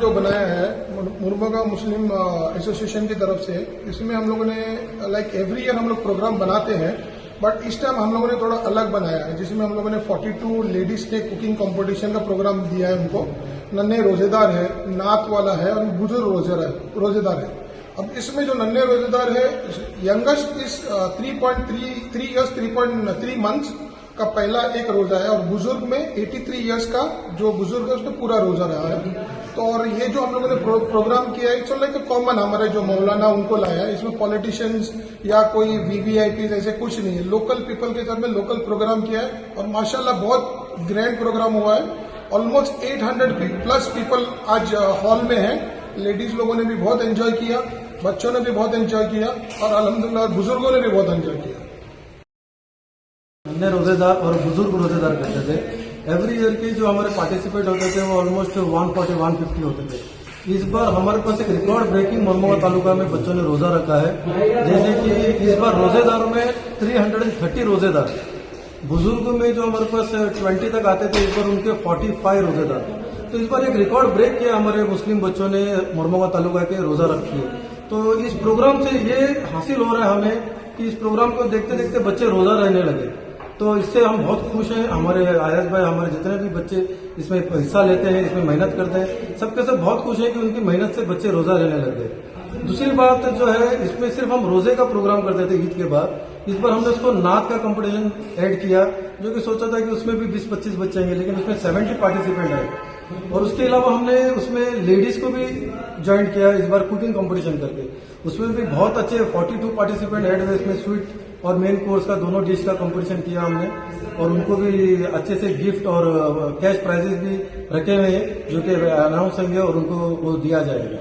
जो बनाया है मुरमुगा मुस्लिम एसोसिएशन की तरफ से, इसमें हम लोगों ने लाइक एवरी ईयर हम लोग प्रोग्राम बनाते हैं, बट इस टाइम हम लोगों ने थोड़ा अलग बनाया है, जिसमें हम लोगों ने 42 लेडीज के कुकिंग कंपटीशन का प्रोग्राम दिया है उनको। नन्हे रोजेदार है, नात वाला है और बुजुर्ग रोजेदार है। अब इसमें जो नन्हे रोजेदार है, यंगेस्ट इज 3.3 इयर्स 3.3 मंथ्स का पहला एक रोजा है, और बुजुर्ग में 83 इयर्स का जो बुजुर्ग है उसमें पूरा रोजा रहा है। तो और ये जो हम लोगों ने प्रोग्राम किया है, चलो एक कॉमन हमारे जो मौलाना उनको लाया है, इसमें पॉलिटिशियंस या कोई वीवीआईपी ऐसे कुछ नहीं है, लोकल पीपल के साथ में लोकल प्रोग्राम किया है और माशाल्लाह बहुत ग्रैंड प्रोग्राम हुआ है। ऑलमोस्ट 800 प्लस पीपल आज हॉल में हैं। लेडीज लोगों ने भी बहुत एंजॉय किया, बच्चों ने भी बहुत एंजॉय किया और अल्हम्दुलिल्लाह बुजुर्गों ने भी बहुत एंजॉय किया। नन्हे रोजेदार और बुजुर्ग रोजेदार करते थे। एवरी ईयर के जो हमारे पार्टिसिपेट होते थे वो ऑलमोस्ट 140-150 होते थे। इस बार हमारे पास एक रिकॉर्ड ब्रेकिंग मुरमुगा तालुका में बच्चों ने रोजा रखा है। जैसे कि इस बार रोजेदार में 330 रोजेदार, बुजुर्ग में जो हमारे पास 20 तक आते थे, इस बार उनके 45 रोजेदार। तो इस बार एक रिकॉर्ड ब्रेक किया हमारे मुस्लिम बच्चों ने मुरमुगा तालुका के रोजा रखी है। तो इस प्रोग्राम से ये हासिल हो रहा है हमें कि इस प्रोग्राम को देखते देखते बच्चे रोजा रहने लगे। तो इससे हम बहुत खुश हैं। हमारे आयाज भाई, हमारे जितने भी बच्चे इसमें हिस्सा लेते हैं, इसमें मेहनत करते हैं, सबके सब बहुत खुश हैं कि उनकी मेहनत से बच्चे रोजा रहने लग गए। दूसरी बात जो है, इसमें सिर्फ हम रोजे का प्रोग्राम करते थे ईद के बाद, इस बार हमने उसको नात का कंपटीशन ऐड किया, जो कि सोचा था कि उसमें भी 20-25 बच्चे आएंगे, लेकिन उसमें 70 पार्टिसिपेंट है। और उसके अलावा हमने उसमें लेडीज को भी ज्वाइन किया इस बार कुकिंग कंपटीशन करके। उसमें भी बहुत अच्छे 42 पार्टिसिपेंट ऐड हुए। इसमें स्वीट और मेन कोर्स का दोनों डिश का कंपटीशन किया हमने, और उनको भी अच्छे से गिफ्ट और कैश प्राइजेस भी रखे हुए हैं, जो कि अनाउंस होंगे और उनको वो दिया जाएगा।